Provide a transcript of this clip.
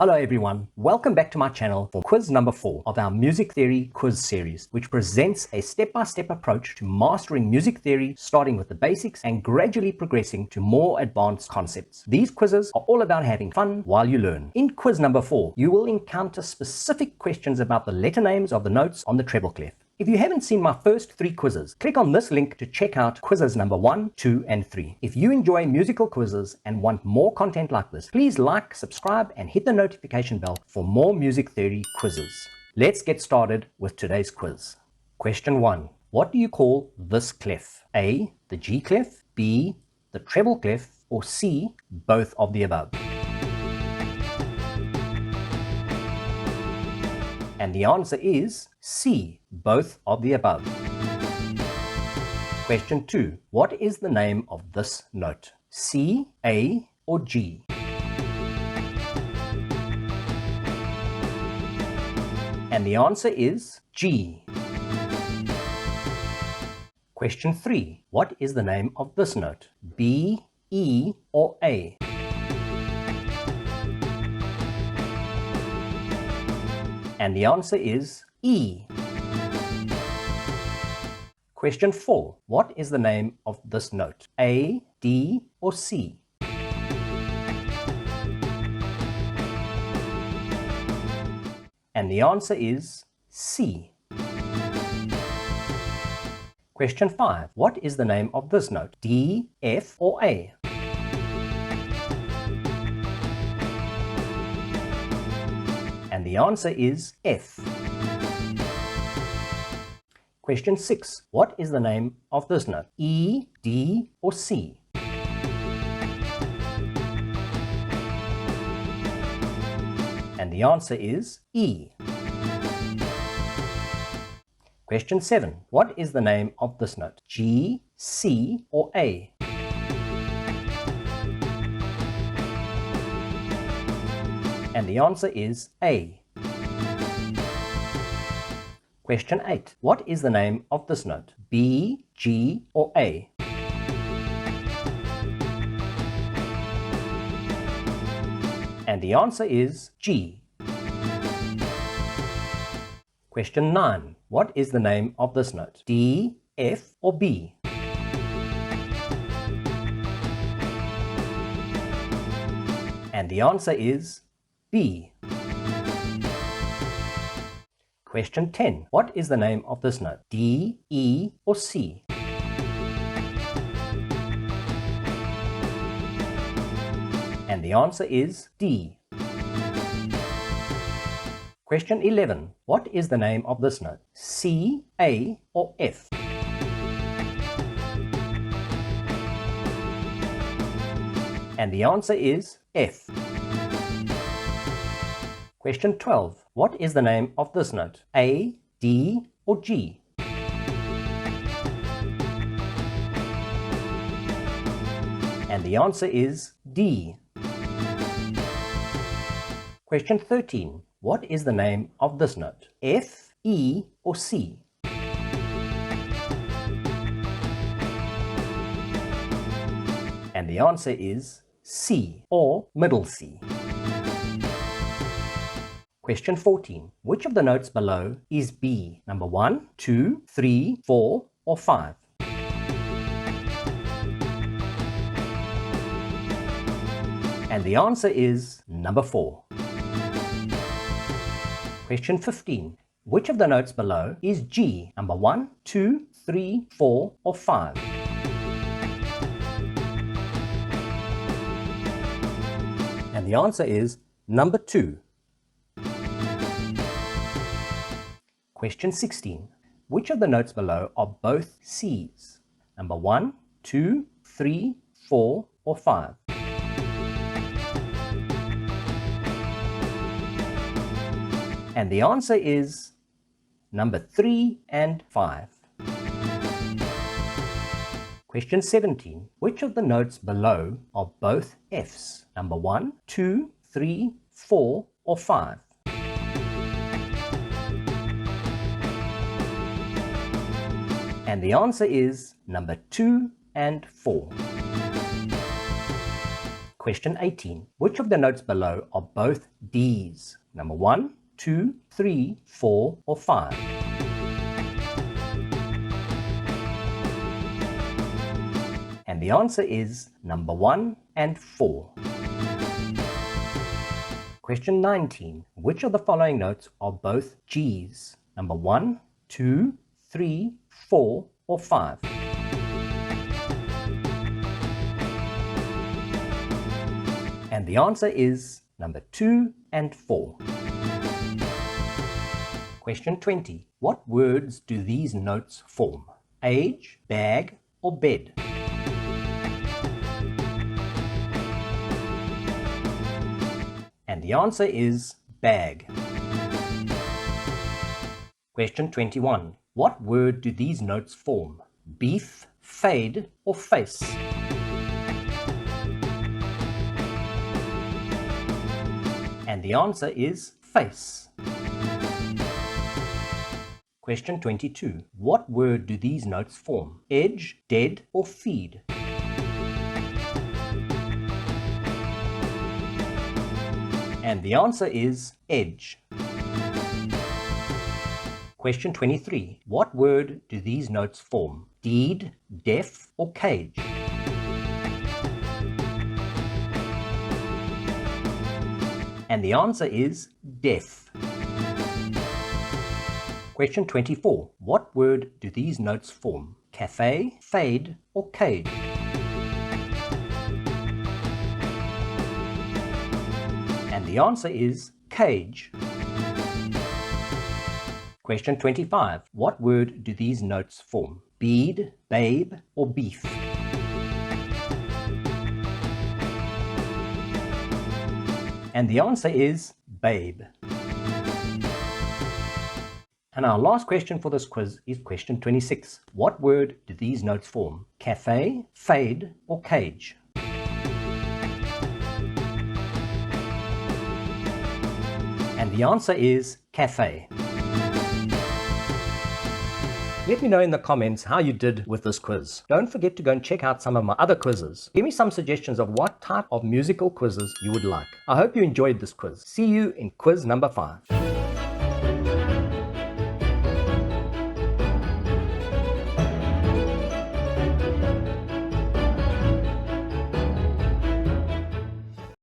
Hello everyone, welcome back to my channel for quiz number 4 of our music theory quiz series, which presents a step-by-step approach to mastering music theory, starting with the basics and gradually progressing to more advanced concepts. These quizzes are all about having fun while you learn. In quiz number 4, you will encounter specific questions about the letter names of the notes on the treble clef. If you haven't seen my first 3 quizzes, click on this link to check out quizzes number 1, 2, and 3. If you enjoy musical quizzes and want more content like this, please like, subscribe, and hit the notification bell for more music theory quizzes. Let's get started with today's quiz. Question 1. What do you call this clef? A, the G clef, B, the treble clef, or C, both of the above? And the answer is C, both of the above. Question 2. What is the name of this note? C, A, or G? And the answer is G. Question 3. What is the name of this note? B, E, or A? And the answer is E. Question 4. What is the name of this note? A, D, or C? And the answer is C. Question 5. What is the name of this note? D, F, or A? And the answer is F. Question 6. What is the name of this note? E, D, or C? And the answer is E. Question 7. What is the name of this note? G, C, or A? And the answer is A. Question 8. What is the name of this note? B, G, or A? And the answer is G. Question 9. What is the name of this note? D, F, or B? And the answer is B. Question 10. What is the name of this note? D, E, or C? And the answer is D. Question 11. What is the name of this note? C, A, or F? And the answer is F. Question 12. What is the name of this note? A, D, or G? And the answer is D. Question 13. What is the name of this note? F, E, or C? And the answer is C, or middle C. Question 14. Which of the notes below is B? Number 1, 2, 3, 4, or 5? And the answer is number 4. Question 15. Which of the notes below is G? Number 1, 2, 3, 4, or 5? And the answer is number 2. Question 16. Which of the notes below are both C's? Number 1, 2, 3, 4, or 5? And the answer is number 3 and 5. Question 17. Which of the notes below are both F's? Number 1, 2, 3, 4, or 5? And the answer is number 2 and 4. Question 18. Which of the notes below are both Ds? Number 1, 2, 3, 4, or 5? And the answer is number 1 and 4. Question 19. Which of the following notes are both Gs? Number 1, 2, 3, 4, or 5? And the answer is number 2 and 4. Question 20. What words do these notes form? Age, bag, or bed? And the answer is bag. Question 21. What word do these notes form? Beef, fade, or face? And the answer is face. Question 22. What word do these notes form? Edge, dead, or feed? And the answer is edge. Question 23. What word do these notes form? Deed, deaf, or cage? And the answer is deaf. Question 24. What word do these notes form? Cafe, fade, or cage? And the answer is cage. Question 25. What word do these notes form? Bead, babe, or beef? And the answer is babe. And our last question for this quiz is question 26. What word do these notes form? Cafe, fade, or cage? And the answer is cafe. Let me know in the comments how you did with this quiz. Don't forget to go and check out some of my other quizzes. Give me some suggestions of what type of musical quizzes you would like. I hope you enjoyed this quiz. See you in quiz number 5.